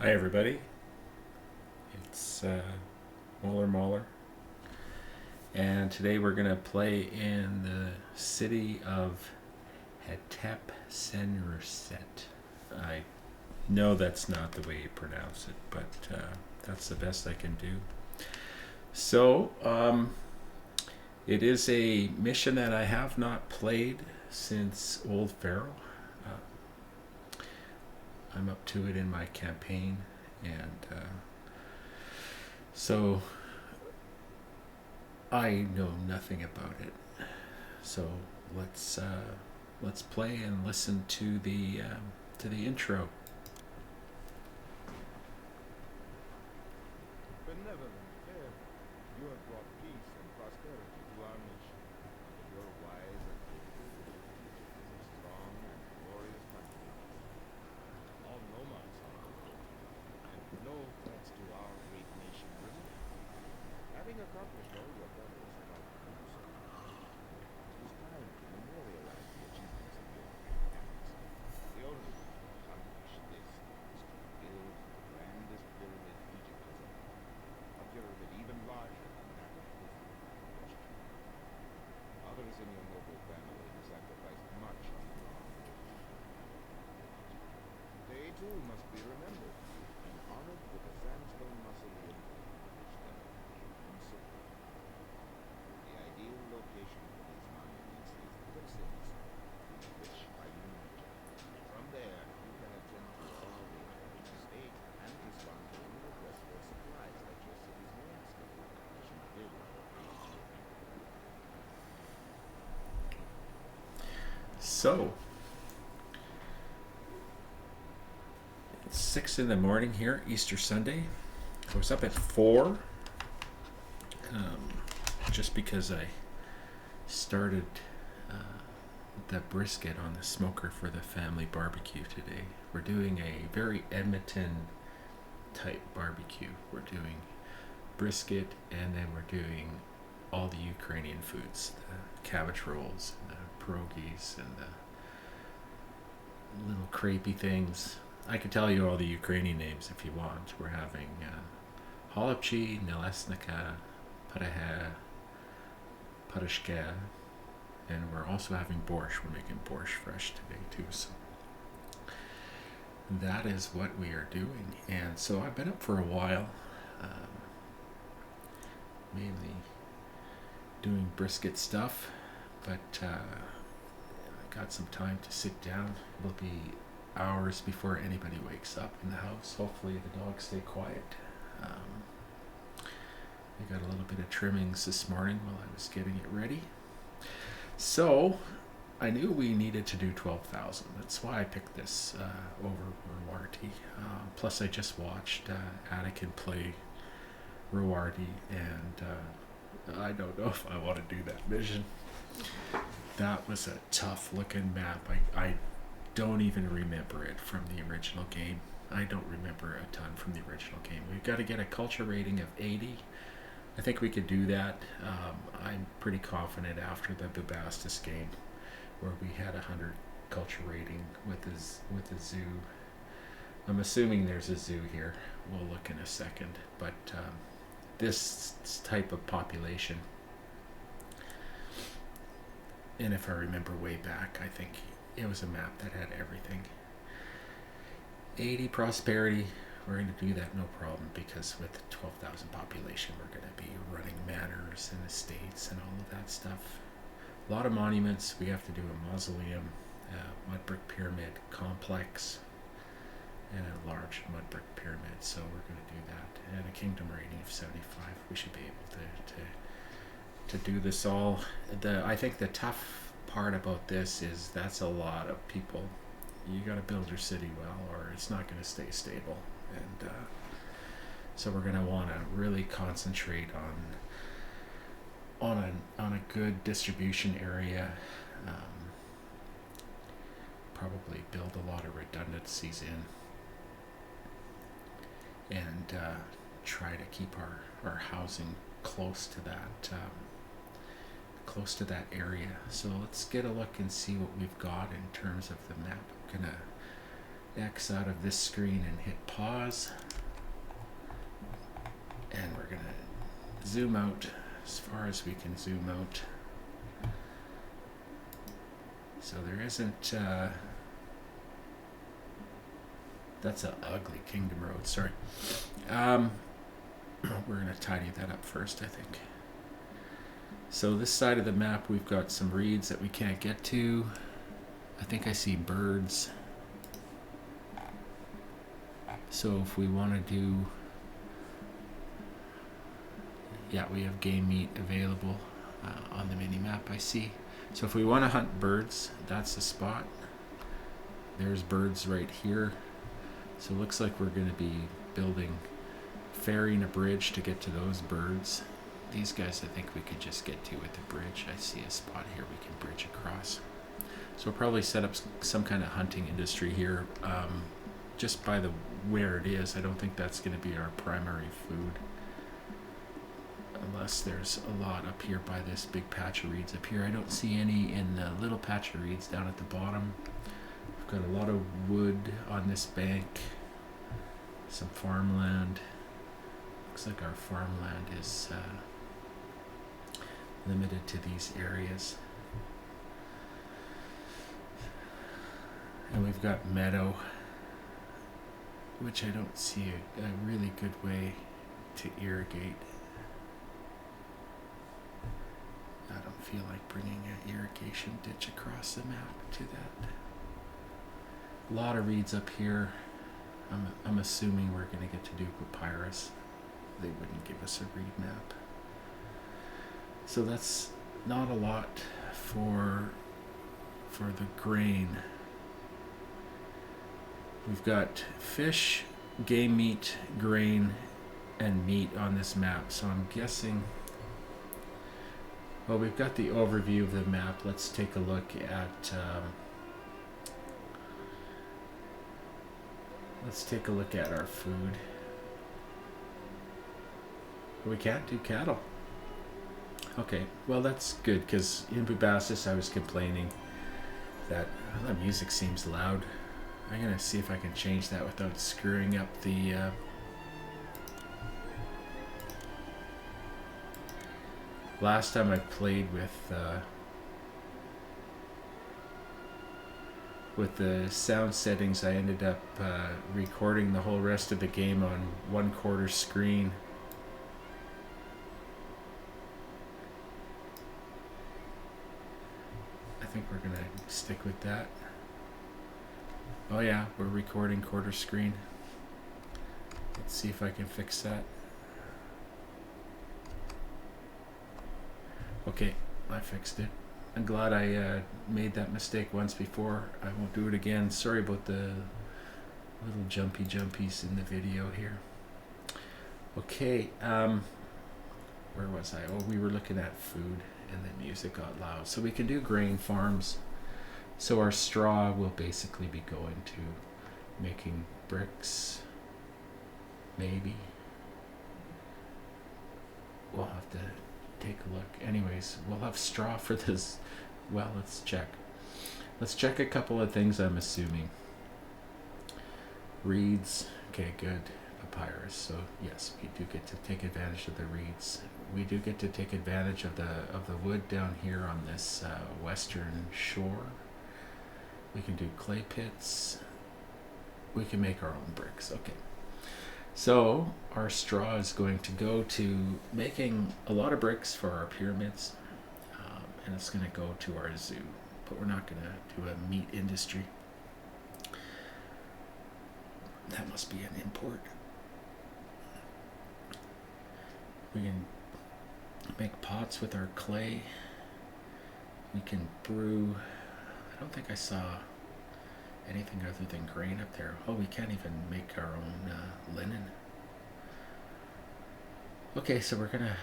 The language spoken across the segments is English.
Hi everybody, it's Mauler, and today we're going to play in the city of Hetepsenusret. I know that's not the way you pronounce it, but that's the best I can do. So, it is a mission that I have not played since Old Pharaoh. I'm up to it in my campaign, and so I know nothing about it. So let's play and listen to the intro. Benevolent Pharaoh, you have brought peace and prosperity to our nation. Under your wise and faithful rule, Egypt is a strong and glorious country. All nomads are conquered, and no threats to our great nation remain. Having accomplished all your purpose about to do so, it is time to memorialize the achievements of your forefathers. The only way to accomplish this is to build the grandest pyramid Egypt has ever known, a pyramid even larger than that of Khufu in question. Others in your noble family have sacrificed much on the altar of the Egypt. They too must be remembered and honored with a sandstone mausoleum which their name support. The ideal location for these monuments is Hetepsenusret, which are unique. From there, you can attend to all the affairs of state and respond to any requests for supplies that your cities may ask of you as you build your great pyramid. So it's 6 in the morning here, Easter Sunday. I was up at 4, just because I started the brisket on the smoker for the family barbecue today. We're doing a very Edmonton type barbecue. We're doing brisket, and then we're doing all the Ukrainian foods, the cabbage rolls, and the pierogies, and the little crepey things. I could tell you all the Ukrainian names if you want. We're having holopchi, nelesnika, patahe, patashka, and we're also having borscht. We're making borscht fresh today too. So that is what we are doing. And so I've been up for a while, mainly doing brisket stuff, but I got some time to sit down. It'll be hours before anybody wakes up in the house. Hopefully the dogs stay quiet. I got a little bit of trimmings this morning while I was getting it ready. So I knew we needed to do 12,000. That's why I picked this over Rowarty. Plus I just watched Anakin play Rowarty, and I don't know if I want to do that mission. That was a tough looking map. I don't even remember it from the original game. I don't remember a ton from the original game. We've got to get a culture rating of 80. I think we could do that. I'm pretty confident after the Bubastis game, where we had 100 culture rating with a zoo. I'm assuming there's a zoo here. We'll look in a second. But this type of population, and if I remember way back, I think it was a map that had everything. 80 prosperity, we're going to do that no problem, because with 12,000 population, we're going to be running manors and estates and all of that stuff. A lot of monuments. We have to do a mausoleum, a mud brick pyramid complex, and a large mud brick pyramid. So we're going to do that, and a kingdom rating of 75. We should be able to do this all. I think the tough part about this is that's a lot of people. You got to build your city well, or it's not going to stay stable. And so we're going to want to really concentrate on a good distribution area. Probably build a lot of redundancies in, and try to keep our housing close to that area. So let's get a look and see what we've got in terms of the map. I'm gonna X out of this screen and hit pause. And we're going to zoom out as far as we can zoom out. So there isn't, that's an ugly Kingdom Road, sorry. We're going to tidy that up first, I think. So this side of the map, we've got some reeds that we can't get to. I think I see birds. So if we want to do, yeah, we have game meat available on the mini map, I see. So if we want to hunt birds, that's the spot. There's birds right here. So it looks like we're going to be ferrying a bridge to get to those birds. These guys I think we could just get to with the bridge. I see a spot here we can bridge across. So we'll probably set up some kind of hunting industry here, just by where it is. I don't think that's going to be our primary food. Unless there's a lot up here by this big patch of reeds up here. I don't see any in the little patch of reeds down at the bottom. We've got a lot of wood on this bank. Some farmland. Looks like our farmland is limited to these areas. And we've got meadow, which I don't see a really good way to irrigate. I don't feel like bringing an irrigation ditch across the map to that. A lot of reeds up here. I'm assuming we're going to get to do papyrus. They wouldn't give us a reed map. So that's not a lot for the grain. We've got fish, game meat, grain, and meat on this map. So I'm guessing, well, we've got the overview of the map. Let's take a look at our food. We can't do cattle. Okay, well that's good, because in Bubastis I was complaining that the music seems loud. I'm gonna see if I can change that without screwing up the last time I played with the sound settings, I ended up recording the whole rest of the game on 1/4 screen. I think we're gonna stick with that. Oh yeah, we're recording 1/4 screen. Let's see if I can fix that. Okay, I fixed it. I'm glad I made that mistake once before. I won't do it again. Sorry about the little jumpies in the video here. Okay, where was I? Oh, we were looking at food and the music got loud. So we can do grain farms. So our straw will basically be going to making bricks, maybe. We'll have to take a look. Anyways, we'll have straw for this. Well, let's check. Let's check a couple of things, I'm assuming. Reeds. Okay, good. Papyrus. So yes, we do get to take advantage of the reeds. We do get to take advantage of the wood down here on this western shore. We can do clay pits. We can make our own bricks. Okay. So our straw is going to go to making a lot of bricks for our pyramids, and it's going to go to our zoo. But we're not going to do a meat industry. That must be an import. We can make pots with our clay. We can brew. I don't think I saw anything other than grain up there. Oh, we can't even make our own linen. Okay, so we're gonna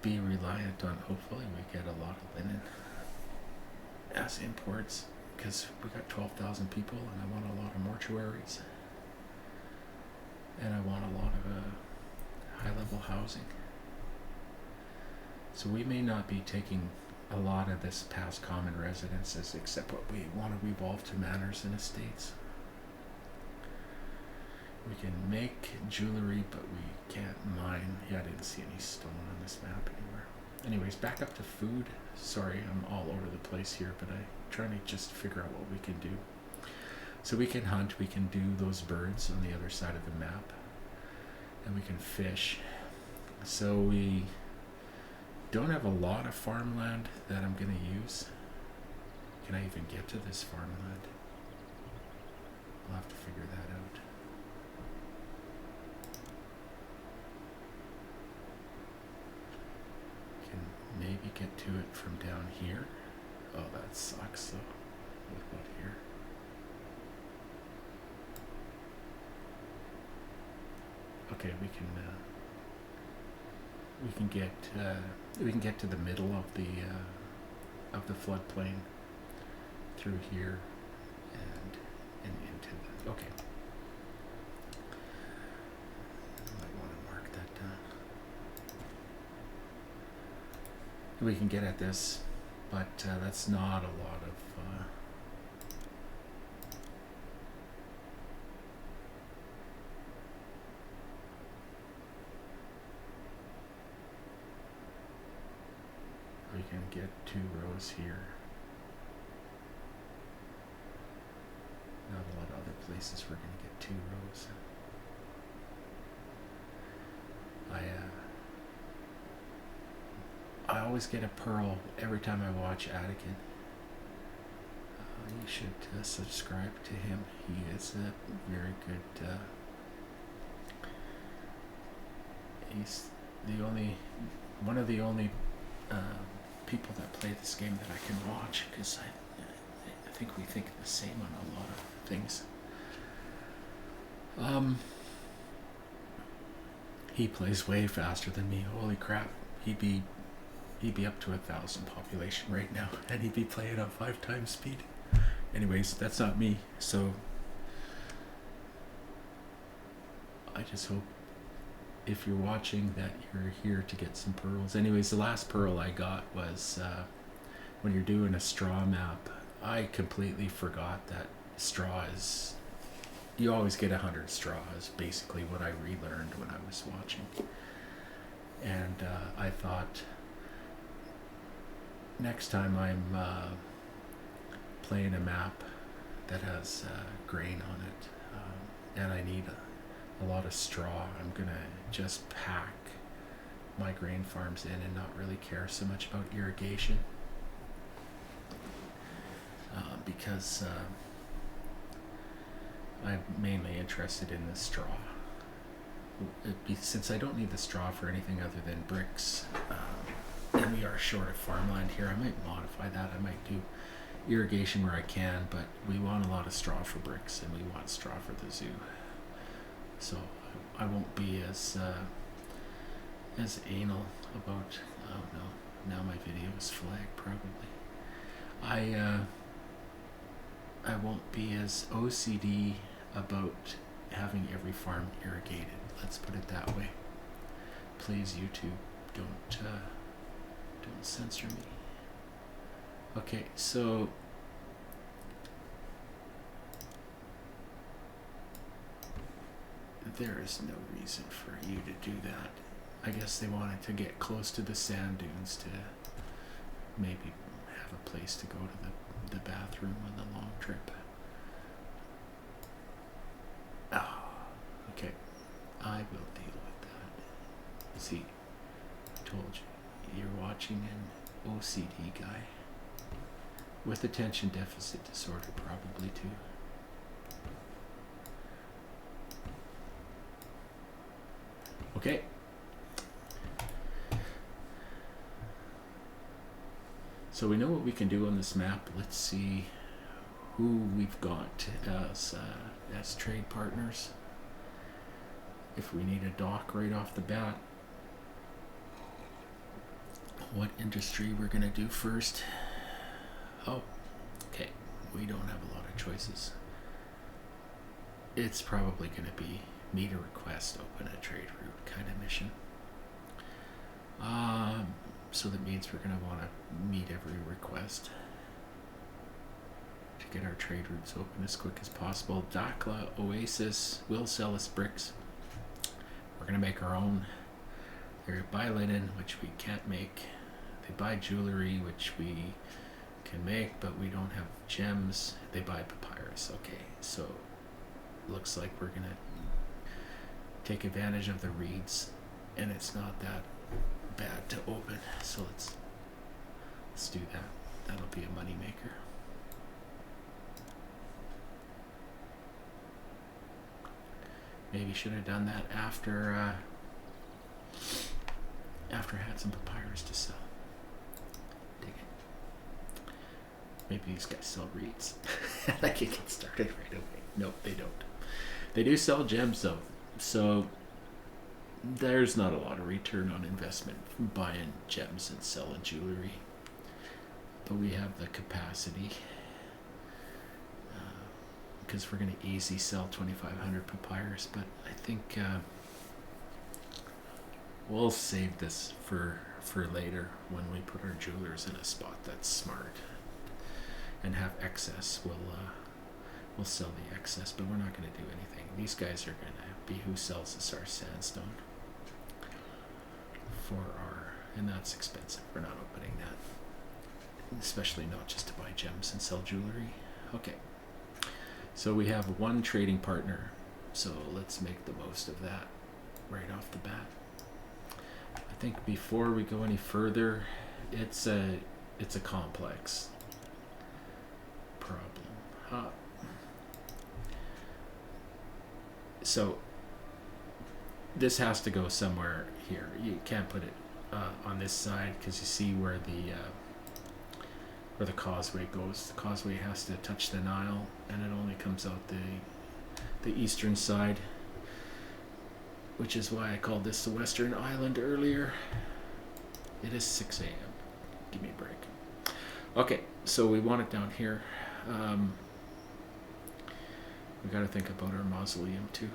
be reliant on, hopefully we get a lot of linen as imports, because we got 12,000 people and I want a lot of mortuaries. And I want a lot of high-level housing. So we may not be taking a lot of this past common residences, except what we want to evolve to manors and estates. We can make jewelry, but we can't mine. Yeah, I didn't see any stone on this map anywhere. Anyways, back up to food. Sorry, I'm all over the place here, but I'm trying to just figure out what we can do. So we can hunt, we can do those birds on the other side of the map, and we can fish. So we don't have a lot of farmland that I'm going to use. Can I even get to this farmland? I'll have to figure that out. Can maybe get to it from down here. Oh, that sucks though. What about here? Okay, we can get to the middle of the floodplain through here and into the, okay. I might want to mark that down. We can get at this, but that's not a lot of we can get 2 rows here. Not a lot of other places we're going to get 2 rows. I always get a pearl every time I watch Atikin. You should subscribe to him. He is a very good. He's one of the only people that play this game that I can watch, because I think we think the same on a lot of things. He plays way faster than me. Holy crap! He'd be up to 1,000 population right now, and he'd be playing on 5 times speed. Anyways, that's not me. So I just hope, if you're watching, that you're here to get some pearls. Anyways, the last pearl I got was when you're doing a straw map. I completely forgot that straw is, you always get 100 straw, is basically what I relearned when I was watching. And I thought, next time I'm playing a map that has grain on it, and I need a lot of straw, I'm gonna just pack my grain farms in and not really care so much about irrigation, because I'm mainly interested in the straw. Since I don't need the straw for anything other than bricks, and we are short of farmland here, I might modify that. I might do irrigation where I can, but we want a lot of straw for bricks, and we want straw for the zoo. So I won't be as anal about. Oh no! Now my video is flagged probably. I won't be as OCD about having every farm irrigated. Let's put it that way. Please, YouTube, don't censor me. Okay, so there is no reason for you to do that. I guess they wanted to get close to the sand dunes to maybe have a place to go to the bathroom on the long trip. Oh, okay. I will deal with that. See, I told you, you're watching an OCD guy with attention deficit disorder, probably too. Okay. So we know what we can do on this map. Let's see who we've got as trade partners. If we need a dock right off the bat, what industry we're gonna do first. Oh, okay. We don't have a lot of choices. It's probably gonna be meet a request, open a trade route kind of mission. So that means we're going to want to meet every request to get our trade routes open as quick as possible. Dakla Oasis will sell us bricks. We're going to make our own. They buy linen, which we can't make. They buy jewelry, which we can make, but we don't have gems. They buy papyrus. Okay, so looks like we're going to take advantage of the reeds, and it's not that bad to open. So let's do that. That'll be a money maker. Maybe should have done that after I had some papyrus to sell. Dig it. Maybe these guys sell reeds. I can get started right away. Nope, they don't. They do sell gems though, so there's not a lot of return on investment from buying gems and selling jewelry. But we have the capacity, because we're going to easy sell 2,500 papyrus, but I think we'll save this for later when we put our jewelers in a spot that's smart and have excess. We'll sell the excess, but we're not going to do anything. These guys are going to be who sells us our sandstone and that's expensive. We're not opening that, especially not just to buy gems and sell jewelry. Okay. So we have one trading partner, so let's make the most of that right off the bat. I think before we go any further, it's a complex problem. So this has to go somewhere here. You can't put it on this side because you see where the causeway goes. The causeway has to touch the Nile, and it only comes out the eastern side, which is why I called this the Western Island earlier. It is 6 a.m. Give me a break. Okay, so we want it down here. We got to think about our mausoleum too.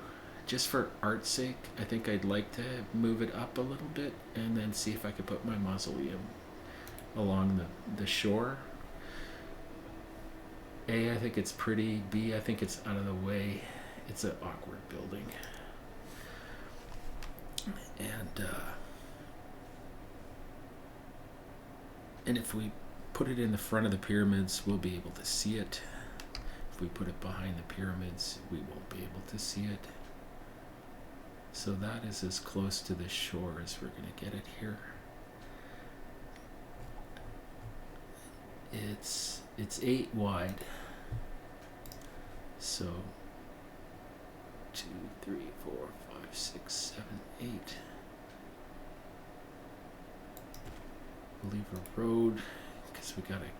Just for art's sake, I think I'd like to move it up a little bit and then see if I could put my mausoleum along the shore. A, I think it's pretty. B, I think it's out of the way. It's an awkward building. And if we put it in the front of the pyramids, we'll be able to see it. If we put it behind the pyramids, we won't be able to see it. So that is as close to the shore as we're going to get it here. It's 8 wide. So 2, 3, 4, 5, 6, 7, 8. We'll leave a road because we got to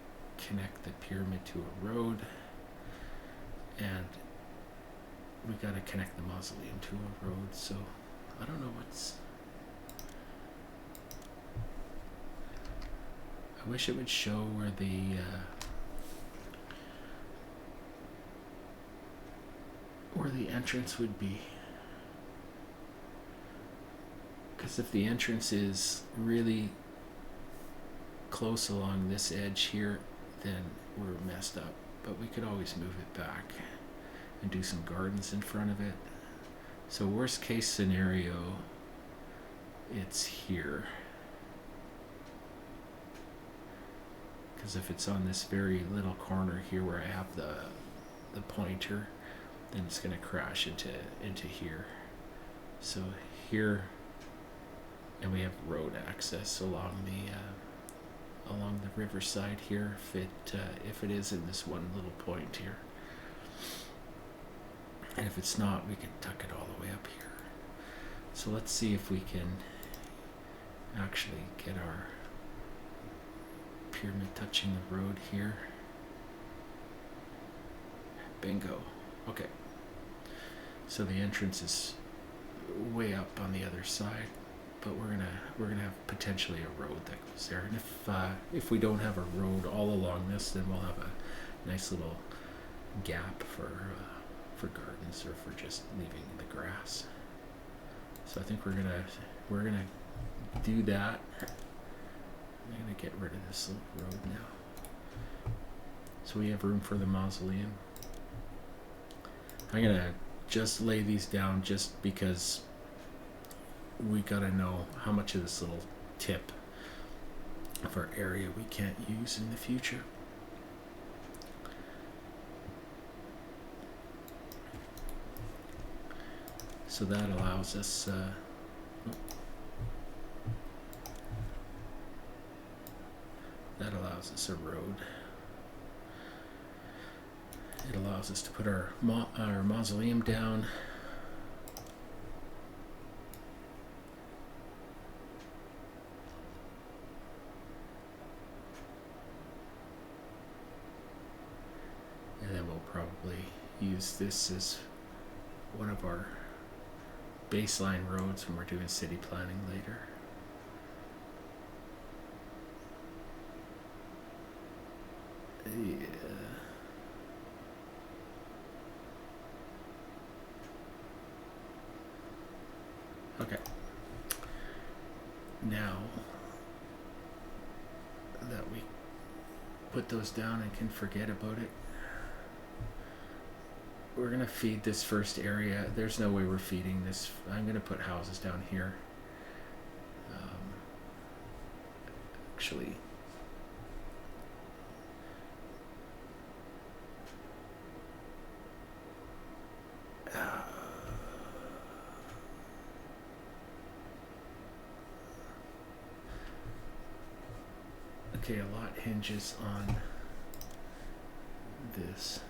connect the pyramid to a road, and we got to connect the mausoleum to a road. So I don't know I wish it would show where the entrance would be, because if the entrance is really close along this edge here, then we're messed up. But we could always move it back and do some gardens in front of it. So worst case scenario, it's here. Because if it's on this very little corner here where I have the pointer, then it's going to crash into here. So here, and we have road access along the riverside here. If it is in this one little point here, and if it's not, we can tuck it all the way up here. So let's see if we can actually get our pyramid touching the road here. Bingo. Okay. So the entrance is way up on the other side, but we're gonna have potentially a road that goes there. And if we don't have a road all along this, then we'll have a nice little gap for gardens or for just leaving the grass. So I think we're gonna do that. I'm gonna get rid of this little road now. So we have room for the mausoleum. I'm gonna just lay these down just because we gotta know how much of this little tip of our area we can't use in the future. So that allows us a road. It allows us to put our mausoleum down. And then we'll probably use this as one of our baseline roads when we're doing city planning later. Yeah. Okay. Now that we put those down and can forget about it, we're gonna feed this first area. There's no way we're feeding this. I'm gonna put houses down here. Actually, okay, a lot hinges on this.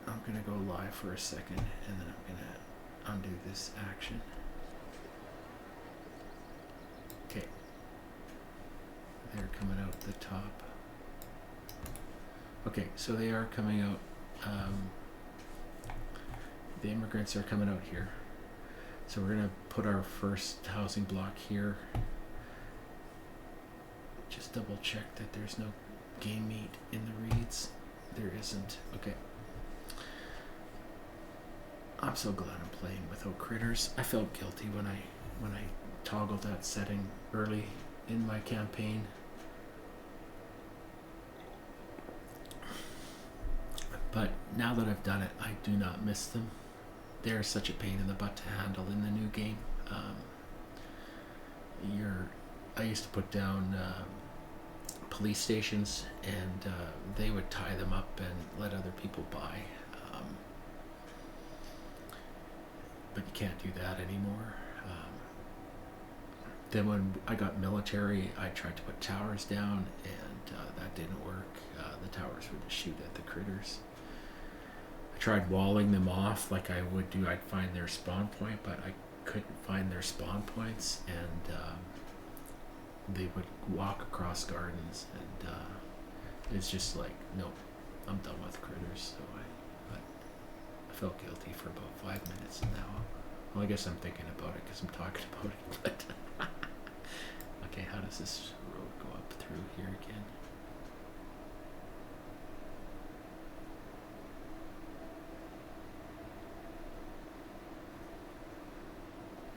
I'm gonna go live for a second and then I'm gonna undo this action. Okay. They're coming out the top. Okay, so they are coming out. The immigrants are coming out here. So we're gonna put our first housing block here. Just double check that there's no game meat in the reeds. There isn't. Okay. I'm so glad I'm playing without critters. I felt guilty when I toggled that setting early in my campaign. But now that I've done it, I do not miss them. They're such a pain in the butt to handle in the new game. I used to put down police stations, and they would tie them up and let other people buy. But you can't do that anymore. Then when I got military, I tried to put towers down, and that didn't work. The towers would just shoot at the critters. I tried walling them off like I would do. I'd find their spawn point, but I couldn't find their spawn points, and they would walk across gardens, and it's just like, nope, I'm done with critters. So I felt guilty for about 5 minutes, and now, well, I guess I'm thinking about it because I'm talking about it, but okay, how does this road go up through here again?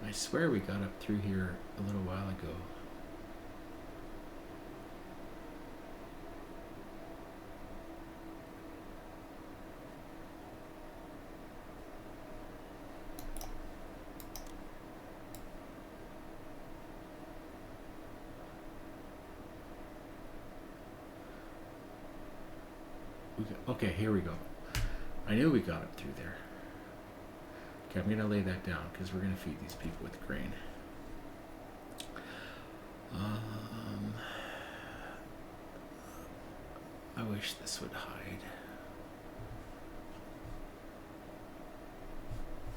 I swear we got up through here a little while ago. Okay, here we go. I knew we got up through there. Okay, I'm gonna lay that down because we're gonna feed these people with grain. I wish this would hide.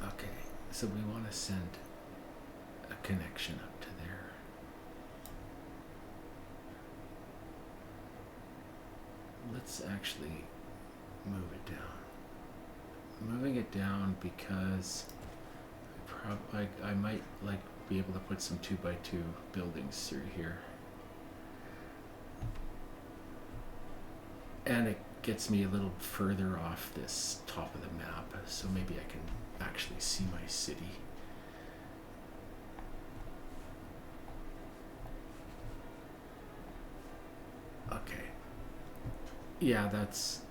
Okay, so we want to send a connection up to there. Let's actually move it down. Moving it down because I might like be able to put some 2x2 buildings through here, and it gets me a little further off this top of the map, so maybe I can actually see my city. Yeah, that's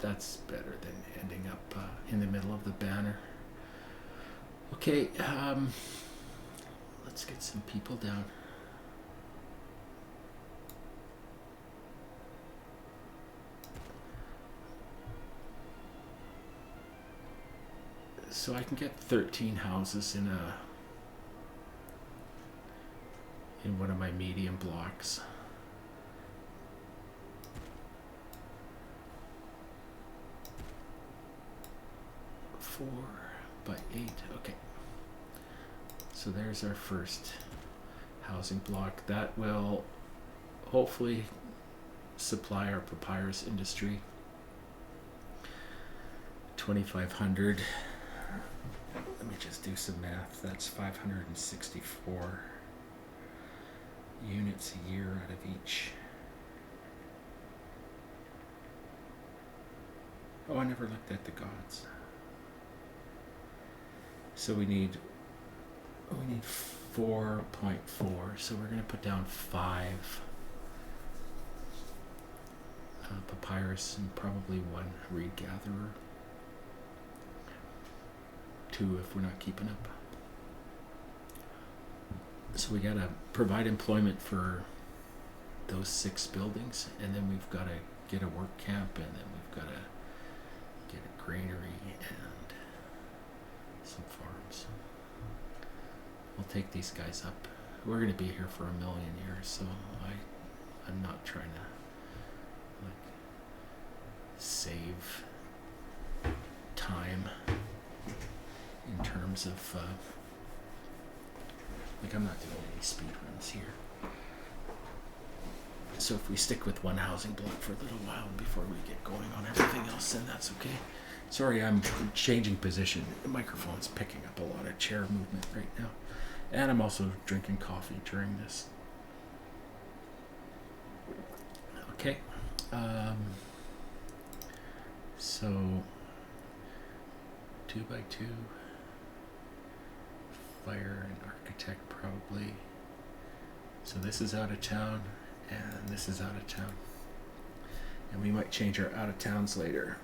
better than ending up in the middle of the banner. Okay, let's get some people down. So I can get 13 houses in one of my medium blocks. 4x8. Okay. So there's our first housing block. That will hopefully supply our papyrus industry. 2,500. Let me just do some math. That's 564 units a year out of each. Oh, I never looked at the gods. So we need 4.4. So we're going to put down 5 papyrus and probably 1 reed gatherer. 2 if we're not keeping up. So we gotta provide employment for those 6 buildings, and then we've gotta get a work camp, and then we've gotta get a granary and some farms. We'll take these guys up. We're gonna be here for 1,000,000 years, so I'm not trying to save time in terms of I'm not doing any speed runs here. So if we stick with one housing block for a little while before we get going on everything else, then that's okay. Sorry, I'm changing position. The microphone's picking up a lot of chair movement right now. And I'm also drinking coffee during this. Okay. So 2x2. Fire and architect probably. So this is out of town and this is out of town. And we might change our out of towns later.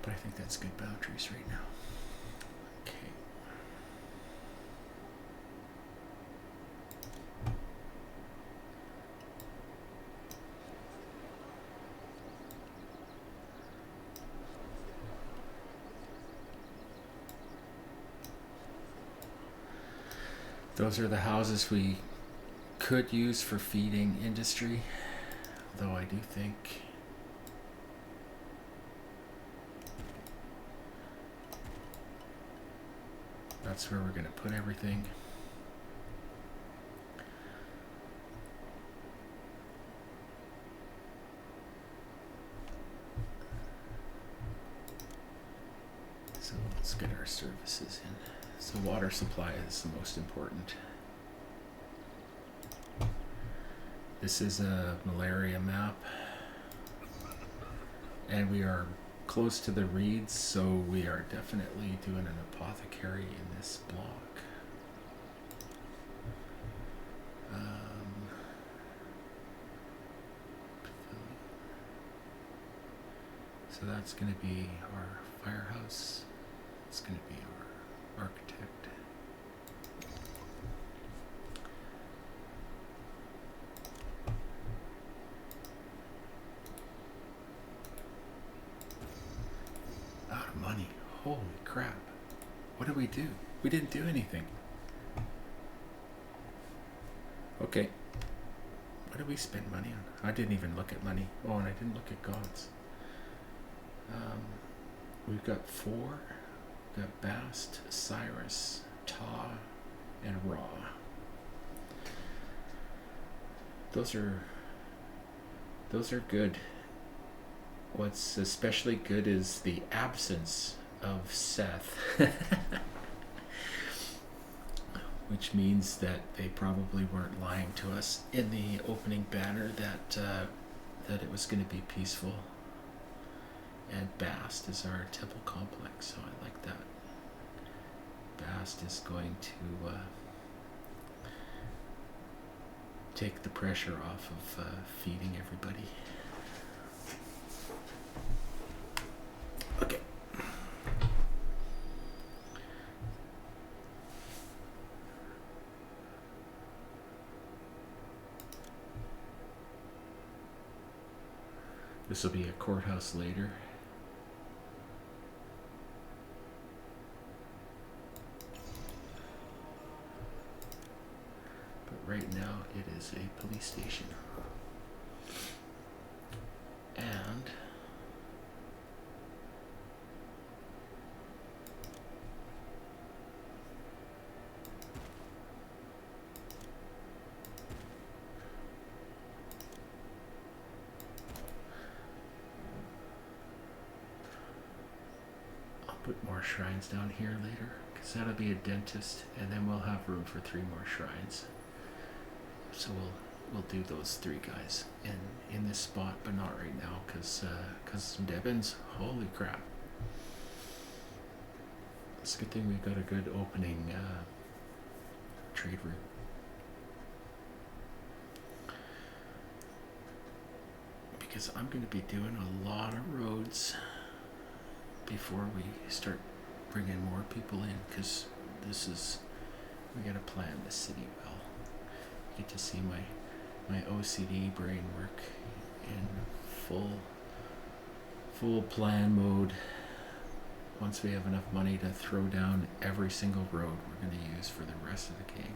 But I think that's good boundaries right now. Okay. Those are the houses we could use for feeding industry, though I do think that's where we're going to put everything. So let's get our services in. So water supply is the most important. This is a malaria map. And we are close to the reeds, so we are definitely doing an apothecary in this block. So that's going to be our firehouse. It's going to be our architect. Out of money. Holy crap. What did we do? We didn't do anything. Okay. What did we spend money on? I didn't even look at money. Oh, and I didn't look at gods. We've got 4. We've got Bast, Cyrus, Ta, and Ra. Those are good. What's especially good is the absence of Seth. Which means that they probably weren't lying to us in the opening banner that it was going to be peaceful. And Bast is our temple complex, so I like that. Bast is going to take the pressure off of feeding everybody. This will be a courthouse later. But right now it is a police station. And I'll put more shrines down here later, because that'll be a dentist, and then we'll have room for 3 more shrines. So we'll do those 3 guys in this spot, but not right now, because Devon's, holy crap. It's a good thing we got a good opening trade route. Because I'm going to be doing a lot of roads before we start bringing more people in, because we got to plan the city well. You get to see my OCD brain work in full plan mode. Once we have enough money to throw down every single road we're going to use for the rest of the game.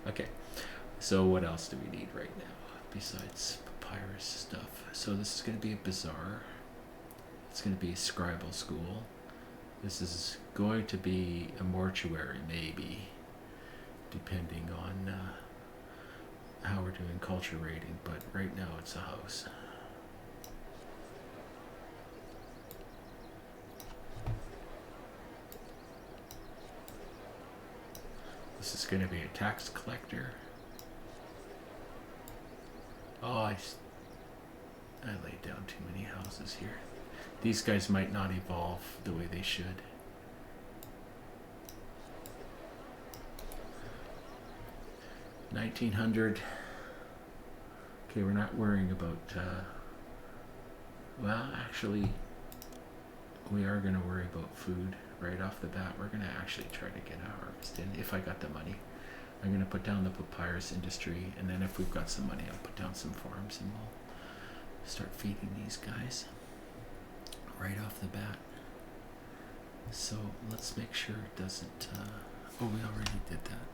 Okay, so what else do we need right now besides papyrus stuff? So this is going to be a bazaar. It's going to be a scribal school. This is going to be a mortuary, maybe, depending on how we're doing culture rating, but right now it's a house. This is going to be a tax collector. Oh, I laid down too many houses here. These guys might not evolve the way they should. $1,900. Okay, we're not worrying about. Well, actually, we are going to worry about food right off the bat. We're going to actually try to get a harvest in if I got the money. I'm going to put down the papyrus industry, and then if we've got some money, I'll put down some farms, and we'll start feeding these guys right off the bat. So let's make sure it doesn't. Oh, we already did that.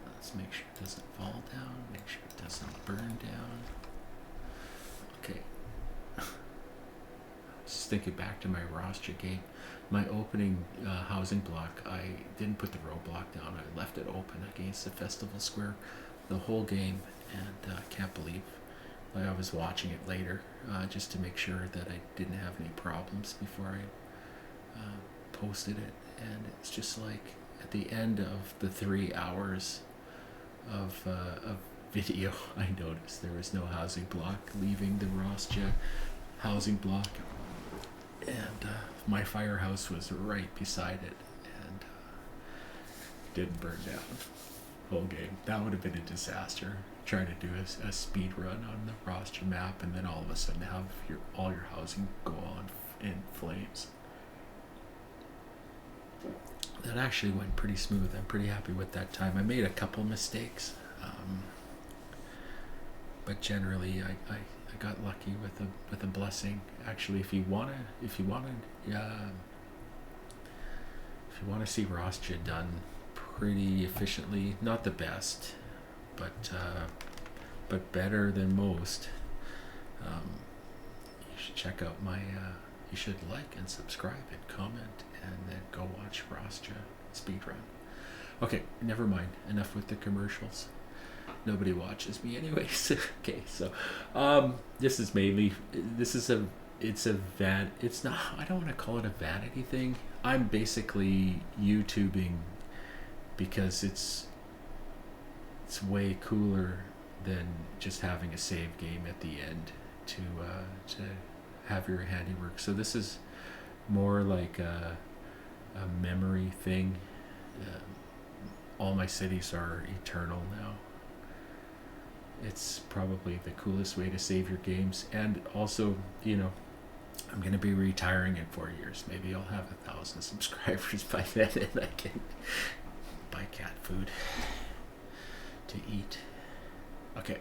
Let's make sure it doesn't fall down. Make sure it doesn't burn down. Okay. Just thinking back to my roster game, my opening housing block, I didn't put the roadblock down. I left it open against the festival square the whole game, and can't believe I was watching it later just to make sure that I didn't have any problems before I posted it. And it's just like at the end of the 3 hours of video, I noticed there was no housing block leaving the Rosja housing block, and my firehouse was right beside it, and didn't burn down. Whole game. That would have been a disaster. Trying to do a speed run on the roster map, and then all of a sudden have all your housing go on in flames. That actually went pretty smooth. I'm pretty happy with that time. I made a couple mistakes, but generally I got lucky with a blessing. Actually, if you wanna see Rosja done pretty efficiently, not the best, but better than most, you should check out my. You should like and subscribe and comment, and then go watch Rosja speedrun. Okay, never mind. Enough with the commercials. Nobody watches me anyways. Okay, so it's not, I don't want to call it a vanity thing. I'm basically YouTubing because it's way cooler than just having a save game at the end to have your handiwork. So this is more like a memory thing. All my cities are eternal now. It's probably the coolest way to save your games. And also, I'm going to be retiring in 4 years. Maybe I'll have 1,000 subscribers by then, and I can buy cat food to eat. Okay.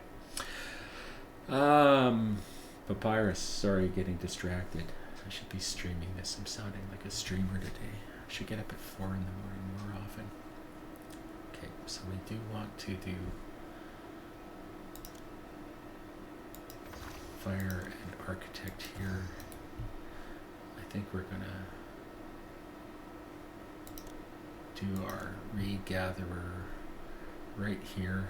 Papyrus. Sorry, getting distracted. I should be streaming this. I'm sounding like a streamer today. I should get up at 4 in the morning more often. Okay, so we do want to do fire and architect here. I think we're gonna do our regatherer right here,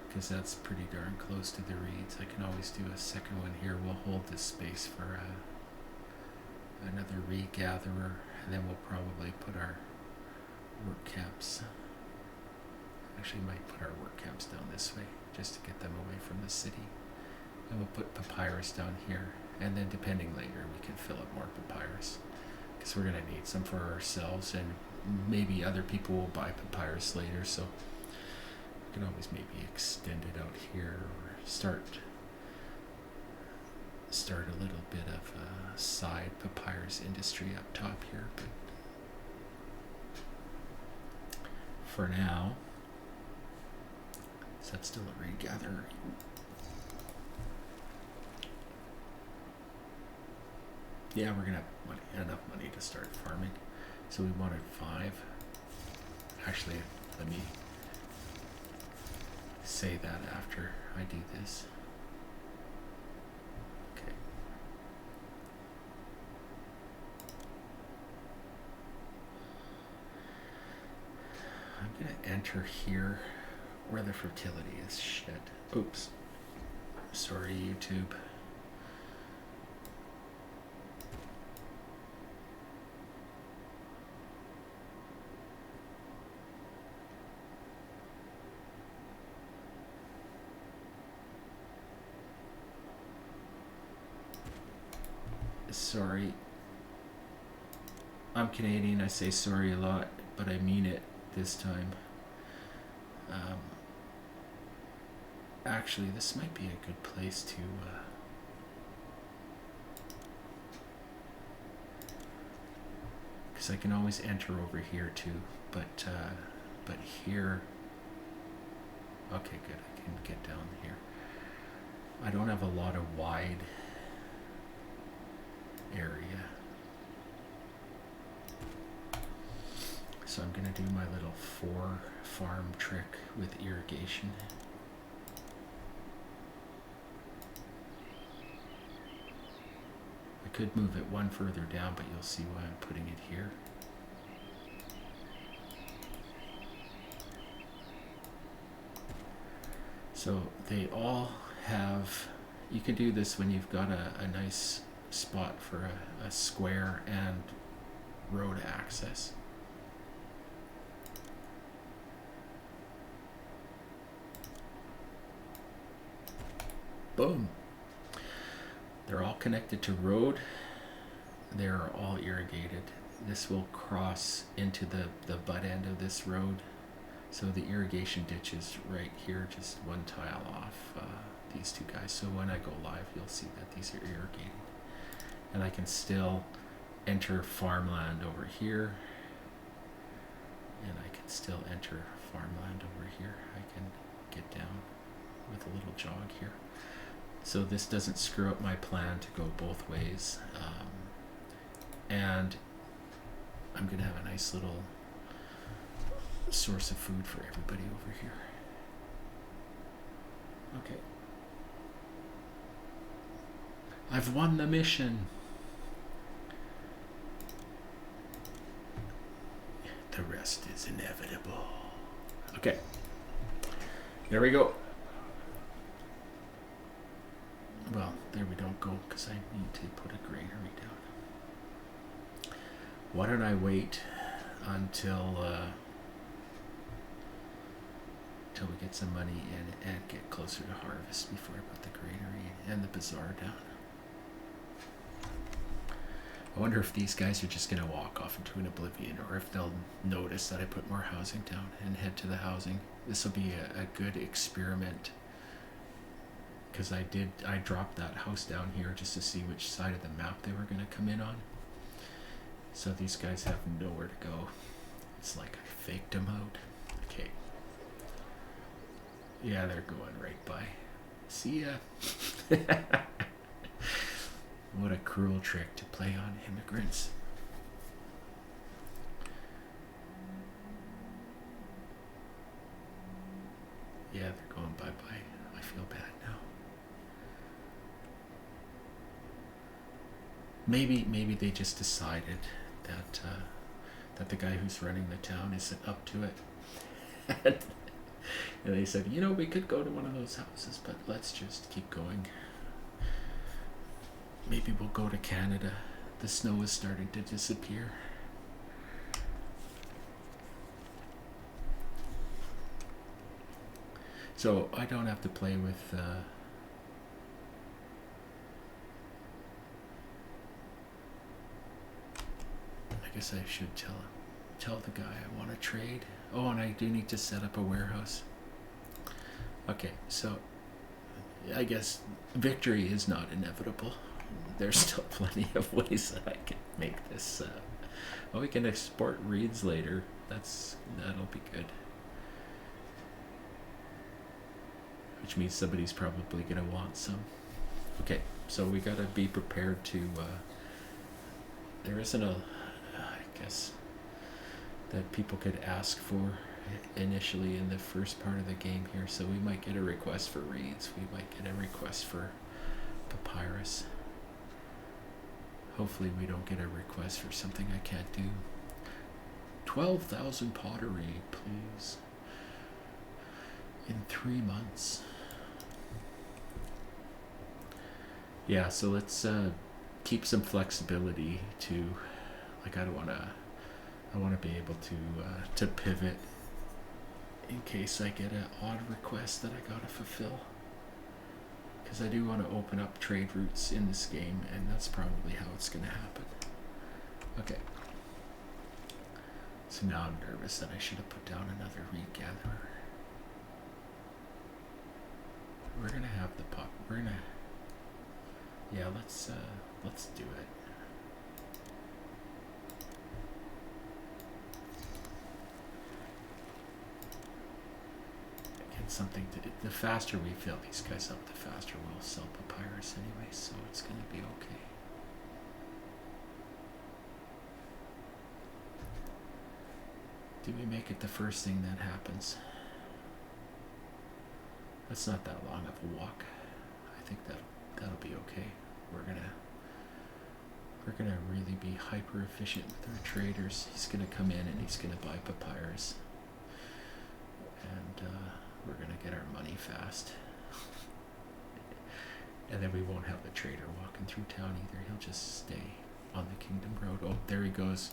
because that's pretty darn close to the reeds. I can always do a second one here. We'll hold this space for another regatherer, and then we'll probably put our work camps. Actually, might put our work camps down this way just to get them away from the city. And we'll put papyrus down here, and then depending later, we can fill up more papyrus, because we're gonna need some for ourselves, and maybe other people will buy papyrus later. So we can always maybe extend it out here, or start a little bit of a side papyrus industry up top here. But for now, is that still a regatherer? Yeah, we're gonna have enough money to start farming. So we wanted 5. Actually, let me say that after I do this. Okay. I'm gonna enter here where the fertility is. Shit. Oops. Sorry, YouTube. Sorry. I'm Canadian, I say sorry a lot, but I mean it this time. Actually, this might be a good place to because I can always enter over here too, but here, okay, good, I can get down here. I don't have a lot of wide area, so I'm gonna do my little 4 farm trick with irrigation. I could move it one further down, but you'll see why I'm putting it here. So they all have, you can do this when you've got a nice spot for a square and road access. Boom. They're all connected to road. They're all irrigated. This will cross into the butt end of this road. So the irrigation ditch is right here, just one tile off these two guys. So when I go live, you'll see that these are irrigated. And I can still enter farmland over here. And I can still enter farmland over here. I can get down with a little jog here. So this doesn't screw up my plan to go both ways. And I'm going to have a nice little source of food for everybody over here. Okay. I've won the mission. The rest is inevitable. Okay. There we go. Well, there we don't go, because I need to put a granary down. Why don't I wait until we get some money in and get closer to harvest before I put the granary and the bazaar down. I wonder if these guys are just going to walk off into an oblivion, or if they'll notice that I put more housing down and head to the housing. This will be a good experiment, because I dropped that house down here just to see which side of the map they were going to come in on. So these guys have nowhere to go. It's like I faked them out. Okay. Yeah, they're going right by. See ya. What a cruel trick to play on immigrants. Yeah, they're going bye-bye. I feel bad now. Maybe they just decided that that the guy who's running the town isn't up to it. And they said, we could go to one of those houses, but let's just keep going. Maybe we'll go to Canada. The snow is starting to disappear. So I don't have to play with I guess I should tell the guy I want to trade. Oh, and I do need to set up a warehouse. Okay, so I guess victory is not inevitable. There's still plenty of ways that I can make this. We can export reeds later. That'll be good. Which means somebody's probably gonna want some. Okay, so we gotta be prepared to. There isn't I guess that people could ask for initially in the first part of the game here. So we might get a request for reeds. We might get a request for papyrus. Hopefully we don't get a request for something I can't do. 12,000 pottery, please. In 3 months. Yeah, so let's keep some flexibility to, like, I want to be able to pivot in case I get an odd request that I gotta fulfill. Because I do want to open up trade routes in this game, and that's probably how it's going to happen. Okay. So now I'm nervous that I should have put down another reed gatherer. We're going to have the pot. We're going to... Yeah, let's do it. Something to do. The faster we fill these guys up, the faster we'll sell papyrus anyway, so it's going to be okay. Do we make it the first thing that happens? That's not that long of a walk. I think that'll be okay. We're gonna really be hyper efficient with our traders. He's gonna come in and he's gonna buy papyrus, and we're going to get our money fast. And then we won't have the trader walking through town either. He'll just stay on the Kingdom Road. Oh, there he goes.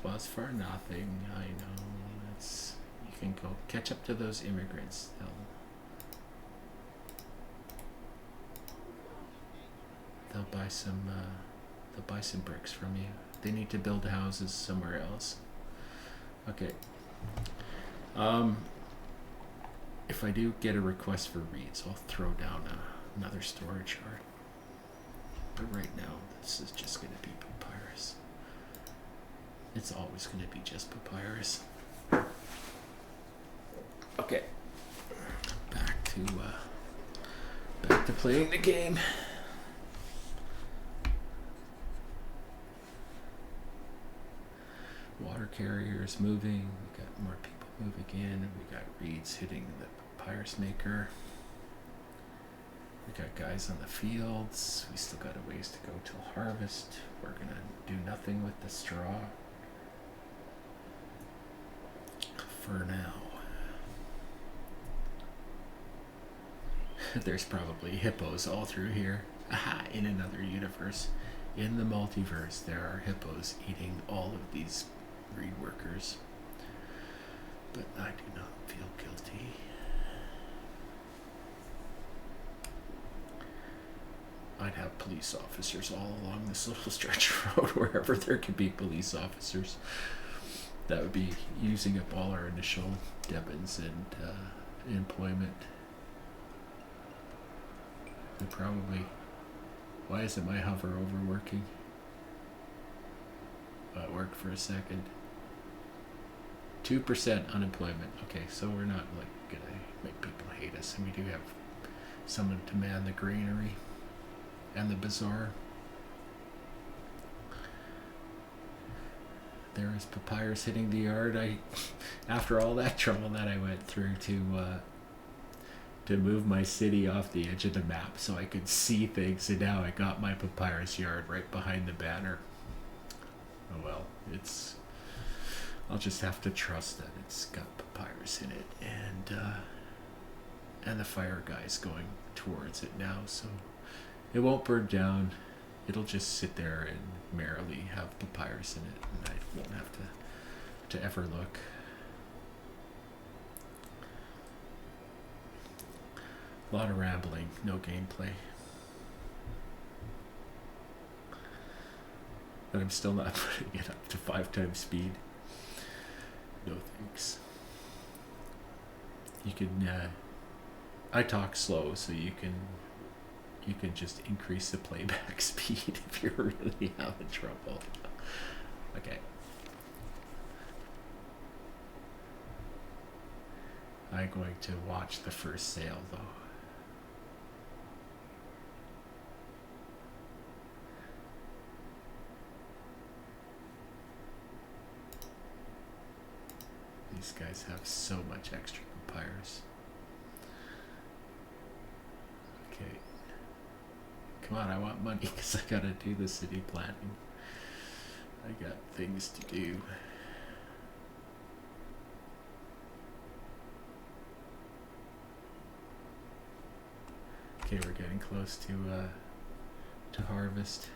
Was for nothing. I know. You can go catch up to those immigrants. They'll buy some bricks from you. They need to build houses somewhere else. Okay. If I do get a request for reeds, I'll throw down another storage yard. But right now, this is just going to be papyrus. It's always going to be just papyrus. Okay. Back to playing the game. Water carriers moving. We got more people moving in. We got reeds hitting the papyrus maker. We got guys on the fields. We still got a ways to go till harvest. We're gonna do nothing with the straw for now. There's probably hippos all through here. Aha, in another universe. In the multiverse, there are hippos eating all of these reed workers. But I do not feel guilty. I'd have police officers all along this little stretch of road, wherever there could be police officers. That would be using up all our initial debits and employment. And probably... Why isn't my hover overworking? It worked for a second. 2% unemployment. Okay, so we're not like gonna make people hate us, and we do have someone to man the granary and the bazaar. There is papyrus hitting the yard. After all that trouble that I went through to move my city off the edge of the map so I could see things, and now I got my papyrus yard right behind the banner. Oh well, I'll just have to trust that it's got papyrus in it, and the fire guy's going towards it now, so it won't burn down. It'll just sit there and merrily have papyrus in it, and I won't have to ever look. A lot of rambling, no gameplay. But I'm still not putting it up to 5 times speed. No thanks. You can, I talk slow, so you can just increase the playback speed if you're really having trouble. Okay. I'm going to watch the first sale though. These guys have so much extra papyrus. Okay. Come on, I want money because I gotta do the city planning. I got things to do. Okay, we're getting close to harvest.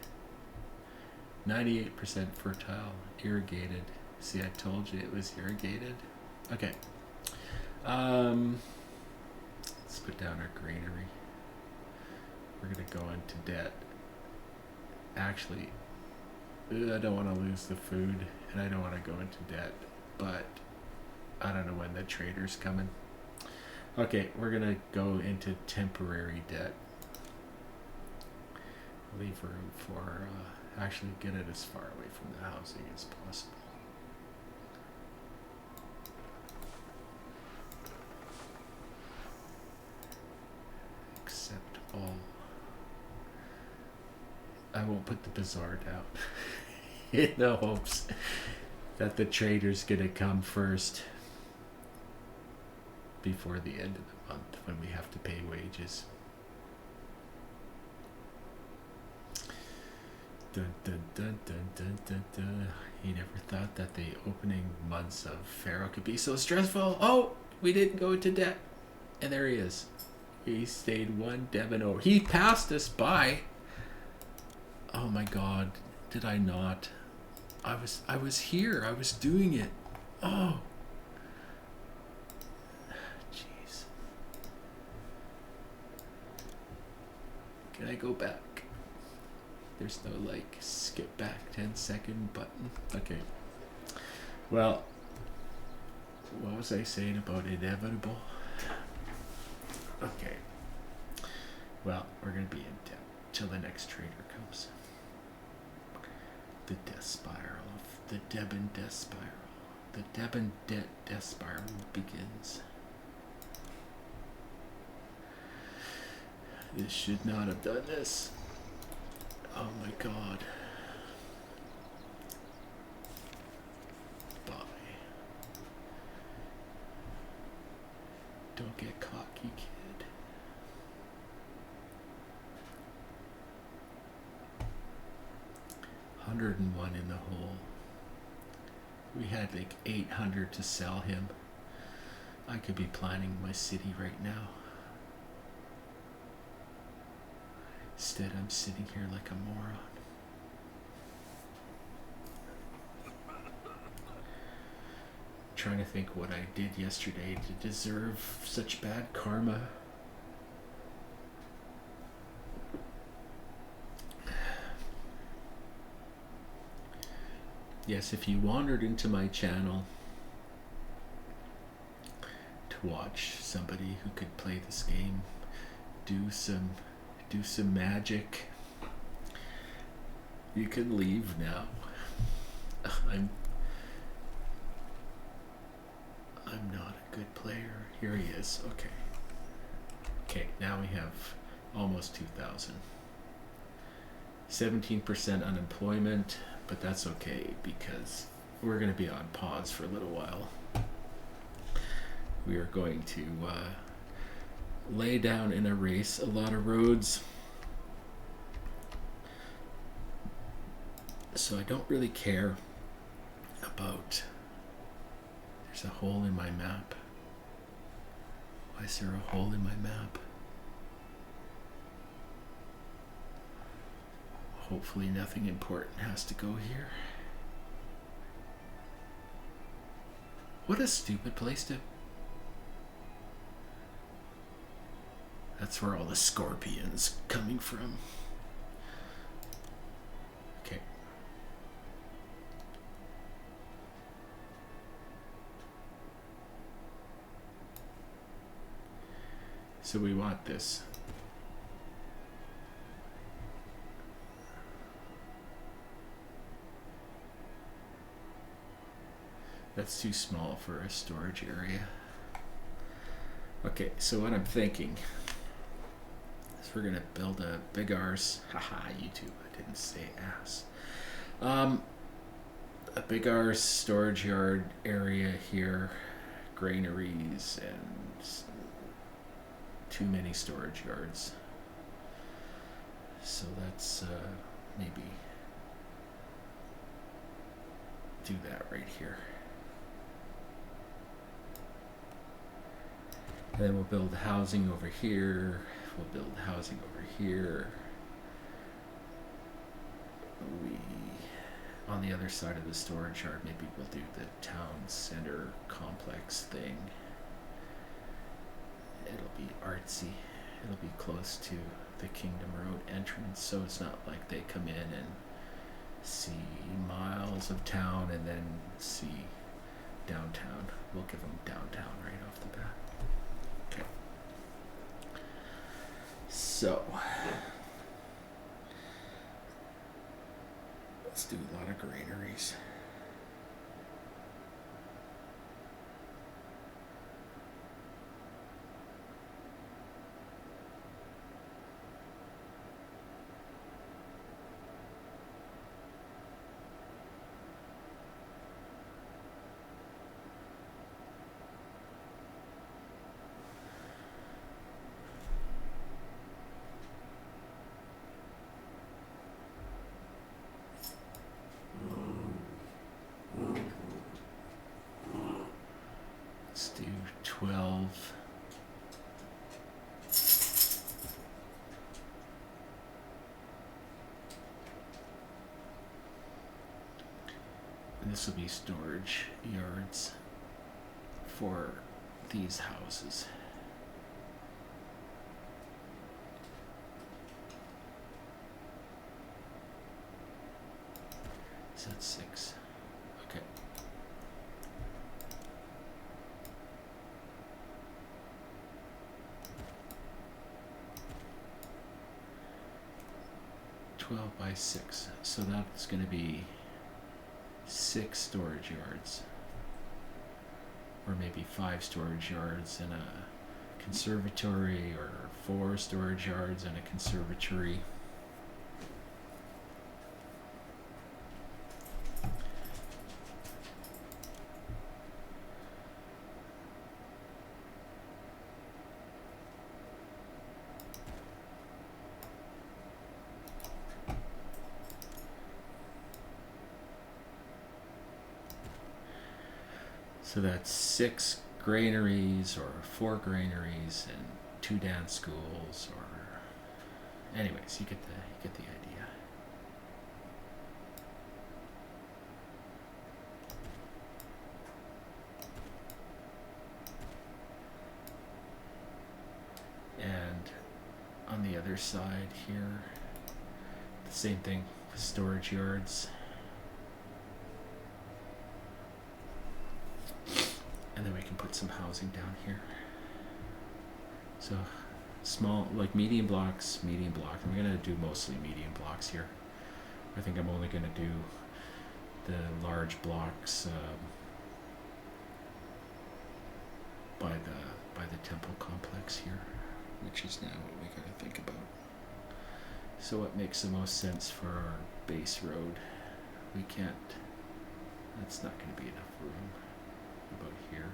98% fertile, irrigated. See, I told you it was irrigated. Okay. Let's put down our granary. We're gonna go into debt. Actually, I don't want to lose the food, and I don't want to go into debt, but I don't know when the trader's coming. Okay, we're gonna go into temporary debt. Leave room for actually get it as far away from the housing as possible. Accept all. I won't put the bazaar down in the hopes that the trader's gonna come first before the end of the month when we have to pay wages. Dun, dun, dun, dun, dun, dun, dun. He never thought that the opening months of Pharaoh could be so stressful. Oh, we didn't go into debt. And there he is. He stayed one Devon over. He passed us by. Oh my God, did I not? I was here. I was doing it. Oh. Jeez. Can I go back? There's no like skip back 10-second button. Okay. Well, what was I saying about inevitable? Okay. Well, we're gonna be in debt till the next trader comes. The death spiral of the Devon death spiral. The Devon death spiral begins. This should not have done this. Oh my God. Bye. Don't get cocky, kid. $101 in the hole. We had like 800 to sell him. I could be planning my city right now. Instead, I'm sitting here like a moron. Trying to think what I did yesterday to deserve such bad karma. Yes, if you wandered into my channel to watch somebody who could play this game do some magic, you can leave now. I'm not a good player. Here he is. Okay. Okay, now we have almost 2,000. 17% unemployment, but that's okay because we're going to be on pause for a little while. We are going to lay down in a race a lot of roads. So I don't really care about... There's a hole in my map. Why is there a hole in my map? Hopefully nothing important has to go here. What a stupid place to... That's where all the scorpions coming from. Okay. So we want this. That's too small for a storage area. Okay, so what I'm thinking is we're gonna build a big arse. Haha, YouTube, I didn't say ass. A big arse storage yard area here, granaries, and too many storage yards. So let's maybe do that right here. And then we'll build housing over here. We'll build housing over here. On the other side of the storage yard, maybe we'll do the town center complex thing. It'll be artsy. It'll be close to the Kingdom Road entrance, so it's not like they come in and see miles of town and then see downtown. We'll give them downtown right off the bat. Okay. So let's do a lot of granaries. Let's do 12. And this will be storage yards for these houses. So that's 6. Okay. By 6, so that's going to be 6 storage yards, or maybe 5 storage yards and a conservatory, or 4 storage yards and a conservatory. So that's 6 granaries or 4 granaries and 2 dance schools, or anyways, you get the idea. And on the other side here, the same thing with storage yards. And then we can put some housing down here. So small, like medium blocks, medium block. I'm gonna do mostly medium blocks here. I think I'm only gonna do the large blocks by the temple complex here, which is now what we got to think about. So what makes the most sense for our base road? We can't. That's not going to be enough room. About here.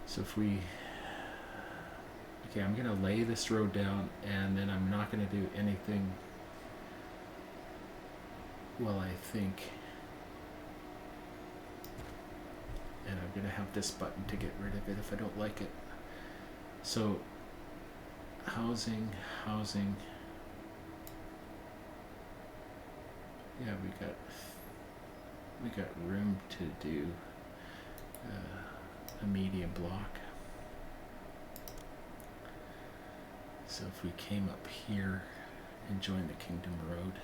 So if we, okay, I'm going to lay this road down, and then I'm not going to do anything. Well, I think, and I'm going to have this button to get rid of it if I don't like it. So housing. Yeah, we got room to do a medium block. So if we came up here and joined the Kingdom Road,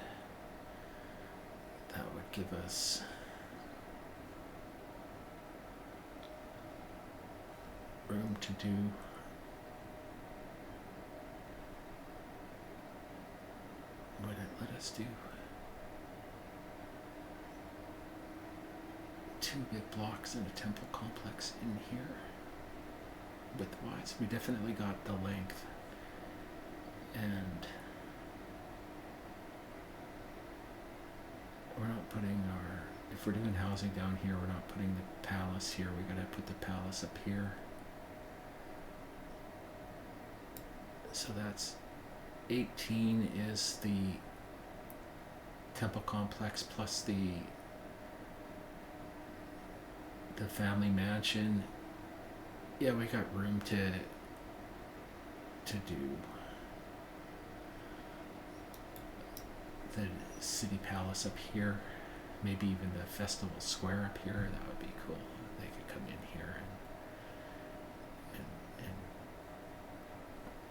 that would give us room to do what it let us do. 2 big blocks in a temple complex in here. Width-wise, we definitely got the length. And we're not putting our, if we're doing housing down here, we're not putting the palace here. We gotta put the palace up here. So that's 18 is the temple complex plus the family mansion. Yeah, we got room to do the city palace up here, maybe even the festival square up here. That would be cool. They could come in here and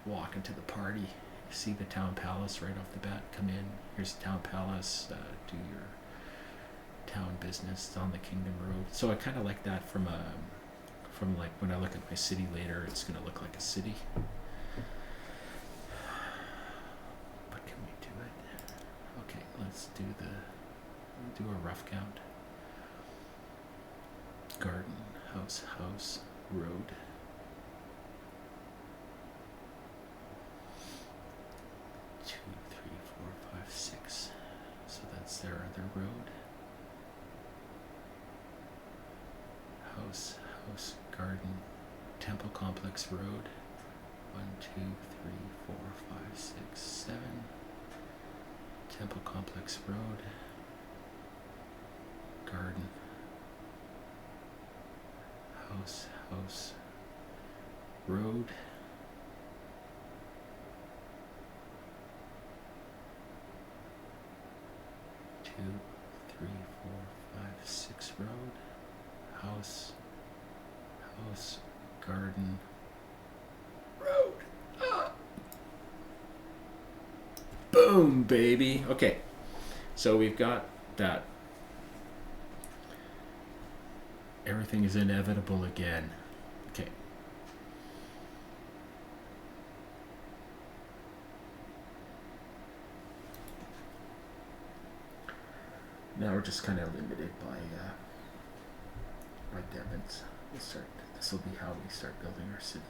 walk into the party, see the town palace right off the bat, come in, here's the town palace, do your town business on the Kingdom Road. So I kind of like that from like when I look at my city later, it's going to look like a city. But can we do it? Okay, let's do a rough count. Garden, house, road. Two, three, four, five, six. So that's their other road. House, garden, temple complex road. 1, 2, 3, 4, 5, 6, 7. Temple complex road. Garden. House, road. Two, 3, 4, 5, 6 road. House, garden, road. Ah. Boom, baby. Okay, so we've got that. Everything is inevitable again. Okay. Now we're just kind of limited by debits. We'll start. This will be how we start building our city.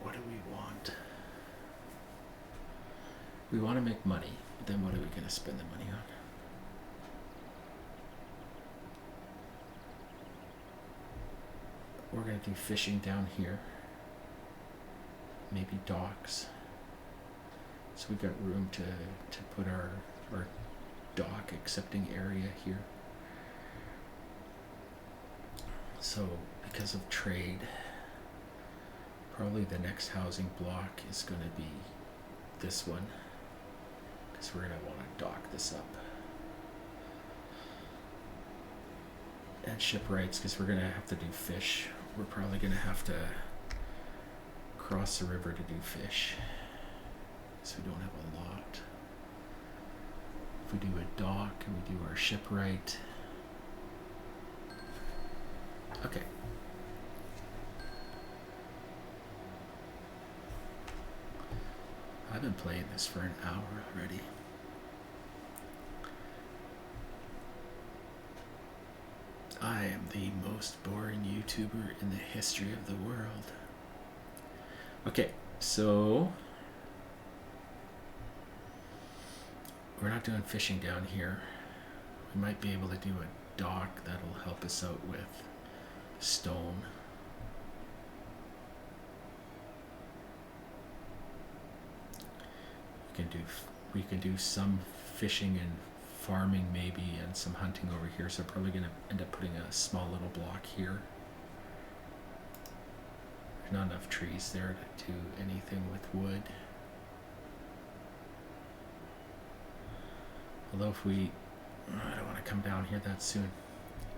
What do we want? We want to make money. But then what are we going to spend the money on? We're going to do fishing down here. Maybe docks. So we've got room to put our dock accepting area here. So because of trade, probably the next housing block is going to be this one, because we're going to want to dock this up. And shipwrights, because we're going to have to do fish. We're probably going to have to cross the river to do fish, so we don't have a lot. If we do a dock and we do our shipwright. Okay. playing this for an hour already. I am the most boring YouTuber in the history of the world. Okay, so we're not doing fishing down here. We might be able to do a dock that'll help us out with stone. We can do some fishing and farming maybe, and some hunting over here. So I'm probably gonna end up putting a small little block here. There's not enough trees there to do anything with wood. Although I don't want to come down here that soon.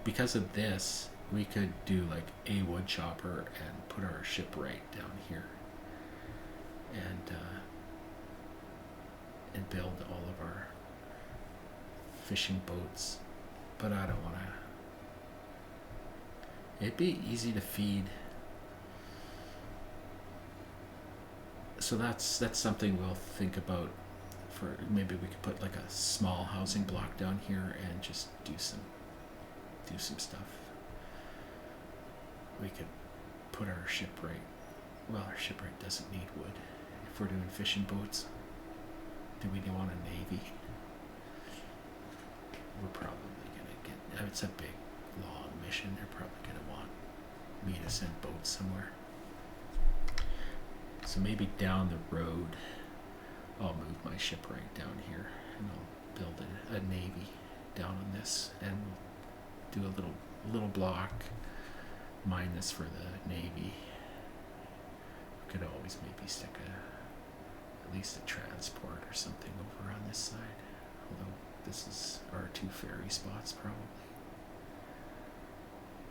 Because of this, we could do like a wood chopper and put our shipwright down here, and build all of our fishing boats. But I don't want to. It'd be easy to feed. So that's something we'll think about. For maybe we could put like a small housing block down here and just do some stuff. We could put our shipwright. Well, our shipwright doesn't need wood if we're doing fishing boats. Do we want a navy? We're probably gonna get. It's a big, long mission. They're probably gonna want me to send boats somewhere. So maybe down the road, I'll move my shipwright down here, and I'll build a navy down on this, and do a little block. Mine this for the navy. We could always maybe stick at least a transport or something over on this side. Although this is our 2 ferry spots probably.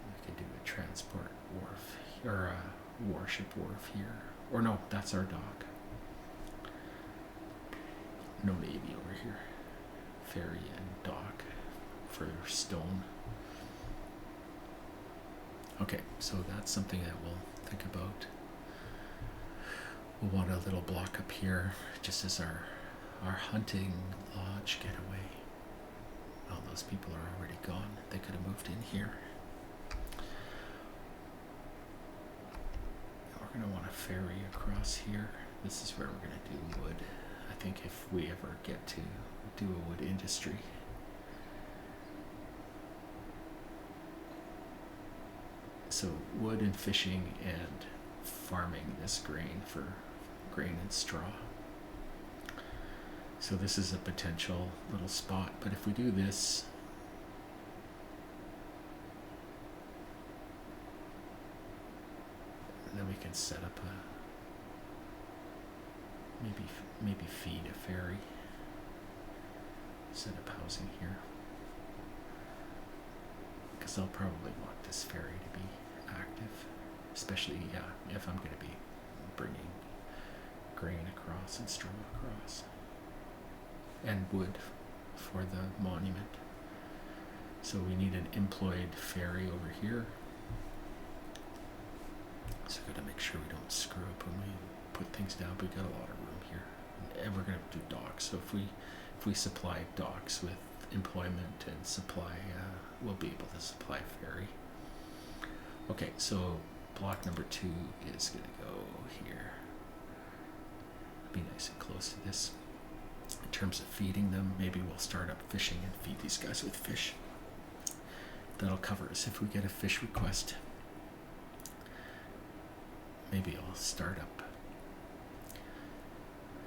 We could do a transport wharf or a warship wharf here. Or no, that's our dock. No navy over here. Ferry and dock for stone. Okay, so that's something that we'll think about. We'll want a little block up here just as our hunting lodge getaway. All those people are already gone. They could have moved in here. We're going to want a ferry across here. This is where we're going to do wood. I think if we ever get to do a wood industry. So wood and fishing and farming this grain for grain and straw. So this is a potential little spot, but if we do this, then we can set up maybe feed a ferry, set up housing here, because they'll probably want this ferry to be active, especially if I'm going to be bringing grain across and straw across, and wood for the monument. So we need an employed ferry over here. So we got to make sure we don't screw up when we put things down. But we got a lot of room here, and we're going to do docks. So if we supply docks with employment and supply, we'll be able to supply ferry. Okay, so block number 2 is going to go here. Be nice and close to this. In terms of feeding them, maybe we'll start up fishing and feed these guys with fish. That'll cover us if we get a fish request. Maybe I'll start up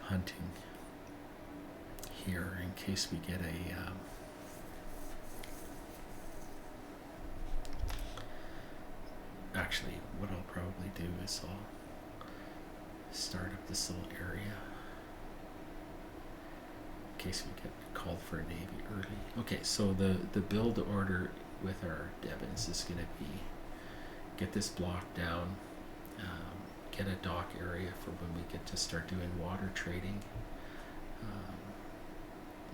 hunting here in case we get a actually, what I'll probably do is I'll start up this little area in case we get called for a navy early. Okay, so the build order with our Devons is going to be get this block down, get a dock area for when we get to start doing water trading,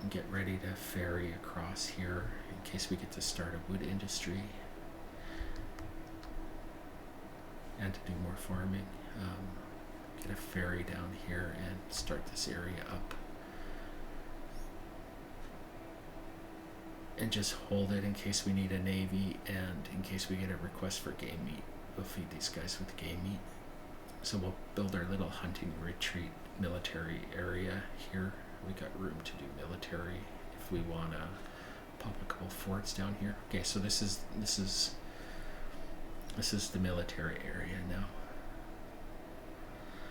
and get ready to ferry across here in case we get to start a wood industry, and to do more farming. get a ferry down here and start this area up. And just hold it in case we need a navy and in case we get a request for game meat. We'll feed these guys with game meat. So we'll build our little hunting retreat military area here. We got room to do military if we want to pop a couple forts down here. Okay, so this is the military area now.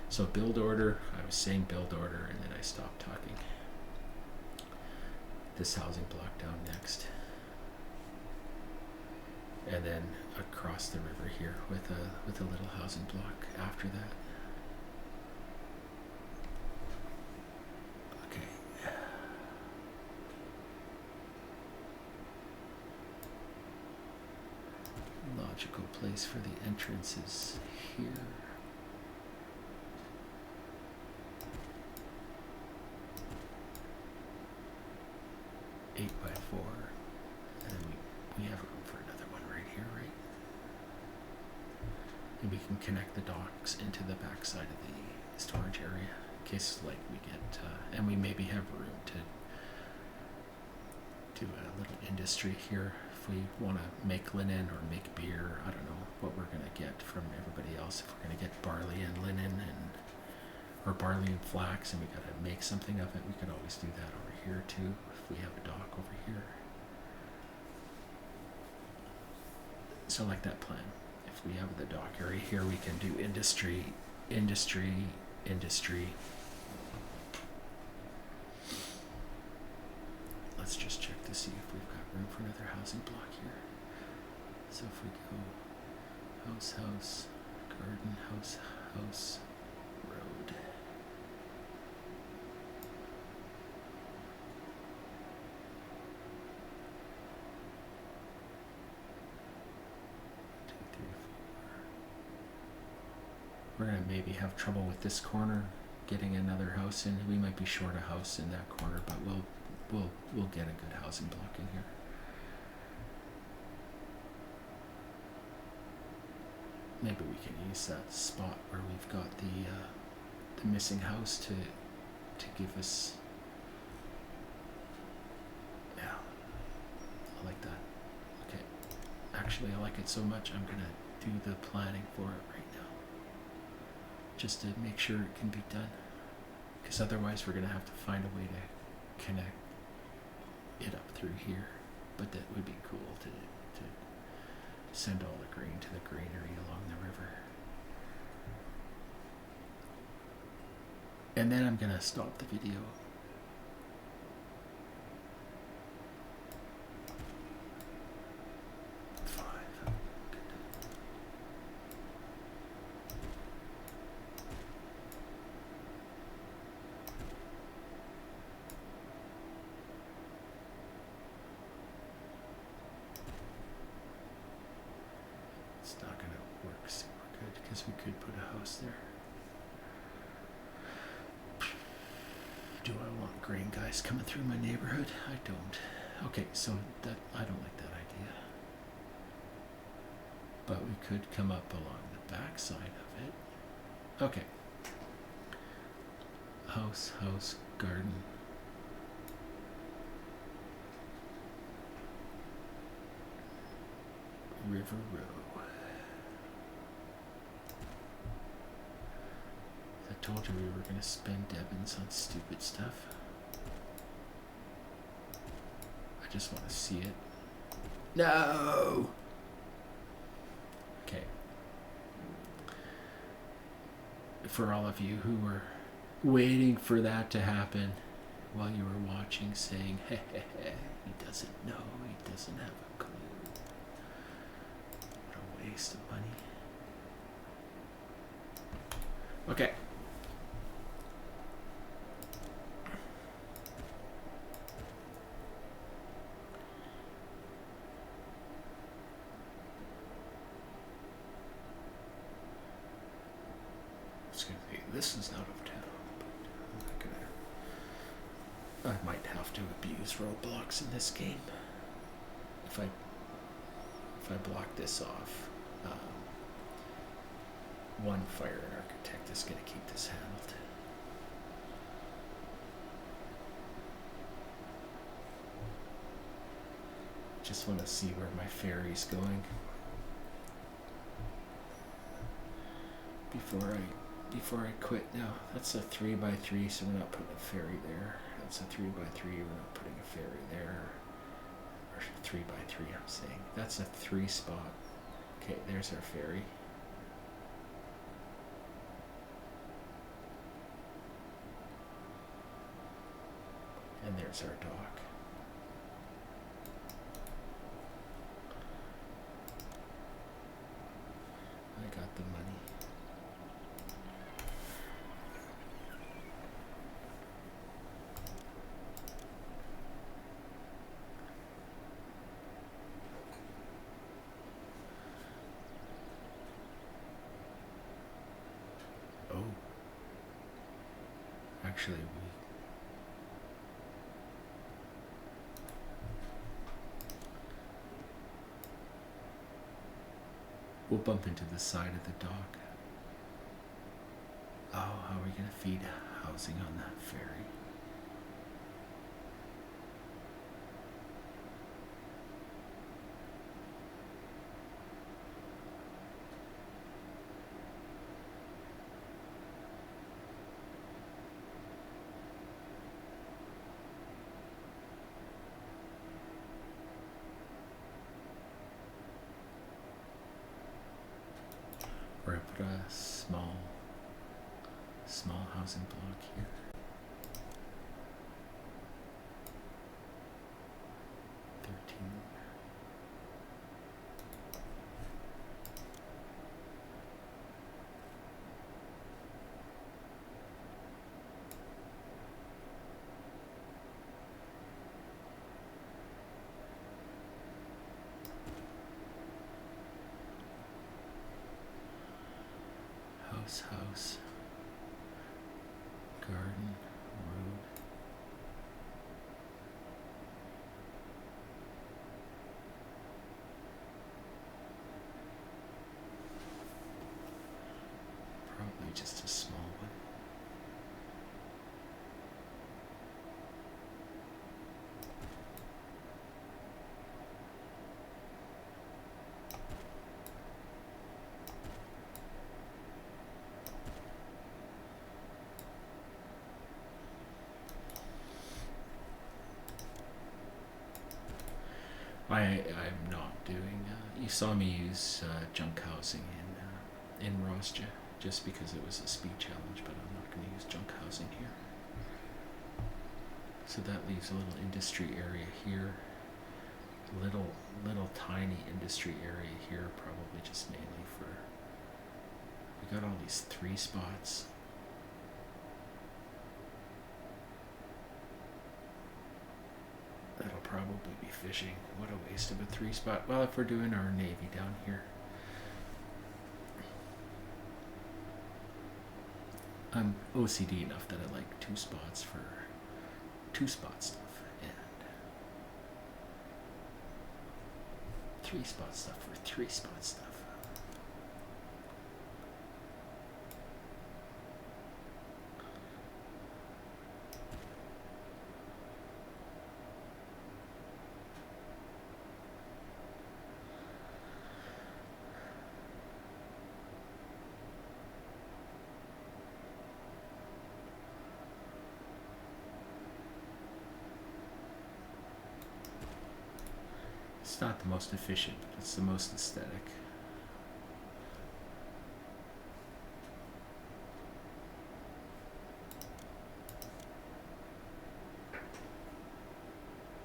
So build order, I was saying build order and then I stopped talking. This housing block down next. And then across the river here with a little housing block after that. Okay. Logical place for the entrance is here. Eight by 4. And then we have room for another one right here, right? And we can connect the docks into the backside of the storage area in case like we get, and we maybe have room to do a little industry here if we want to make linen or make beer. I don't know what we're going to get from everybody else. If we're going to get barley and linen or barley and flax and we got to make something of it, we could always do that over here too if we have a dock over here. So like that plan. If we have the dock area here, we can do industry. Let's just check to see if we've got room for another housing block here. So if we go house, garden, house, road. We're gonna maybe have trouble with this corner getting another house in. We might be short a house in that corner, but we'll get a good housing block in here. Maybe we can use that spot where we've got the missing house to give us. Yeah, I like that. Okay, actually I like it so much I'm gonna do the planning for it right now. Just to make sure it can be done, because otherwise we're going to have to find a way to connect it up through here, but that would be cool to send all the grain to the granary along the river. And then I'm going to stop the video. It's not going to work super good because we could put a house there. Do I want grain guys coming through my neighborhood? I don't. Okay, so that I don't like that idea. But we could come up along the back side of it. Okay. House, garden. River Row. I told you we were going to spend Devons on stupid stuff. I just want to see it. No! Okay. For all of you who were waiting for that to happen while you were watching, saying, hey, he doesn't know, he doesn't have a clue. What a waste of money. Okay. This is out of town, but I'm not gonna. I might have to abuse roadblocks in this game. If I block this off, one fire and architect just gonna keep this handled. Just want to see where my ferry's going before I quit. Now that's a 3x3, so we're not putting a ferry there. That's a 3x3, we're not putting a ferry there. Or 3x3, I'm saying. That's a 3 spot. Okay, there's our ferry. And there's our dock. I got the money. Oh. Actually, we'll bump into the side of the dock. Oh, how are we going to feed housing on that ferry? Or I put a small housing block here. House, garden, road. Probably just a small one. I'm not doing. You saw me use junk housing in Rostja just because it was a speed challenge, but I'm not going to use junk housing here. So that leaves a little industry area here, little tiny industry area here, probably just mainly for. We got all these 3 spots. That'll probably be fishing. What a waste of a 3 spot. Well, if we're doing our navy down here. I'm OCD enough that I like 2 spots for 2 spot stuff and 3 spot stuff for 3 spot stuff. It's not the most efficient, but it's the most aesthetic.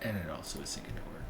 And it also isn't going to work.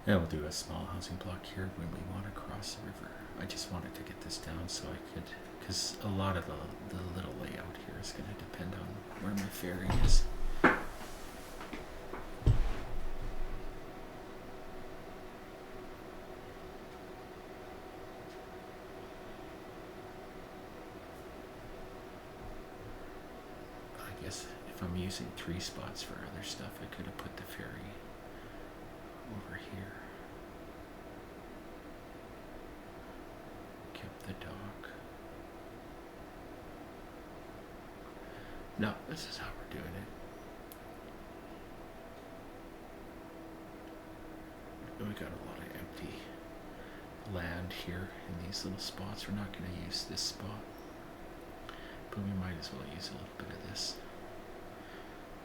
And we'll do a small housing block here when we want to cross the river. I just wanted to get this down so I could, because a lot of the little layout here is going to depend on where my ferry is. I guess if I'm using 3 spots for other stuff, I could have put the ferry over here. Kept the dock. No, this is how we're doing it. We got a lot of empty land here in these little spots. We're not going to use this spot, but we might as well use a little bit of this.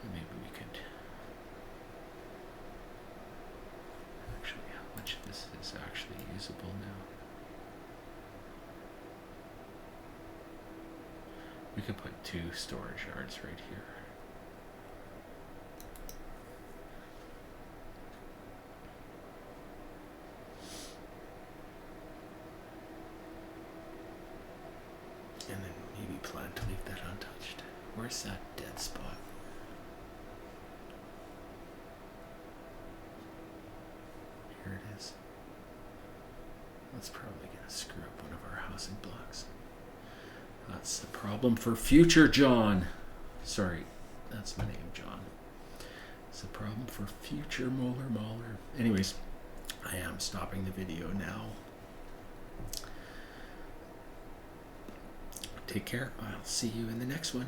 And maybe we could actually, how much of this is actually usable now? We could put 2 storage yards right here. And then maybe plan to leave that untouched. Where's that dead spot? Here it is. That's probably going to screw up one of our housing blocks. That's a problem for future John. Sorry, that's my name, John. It's a problem for future Molar Mauler. Anyways, I am stopping the video now. Take care. I'll see you in the next one.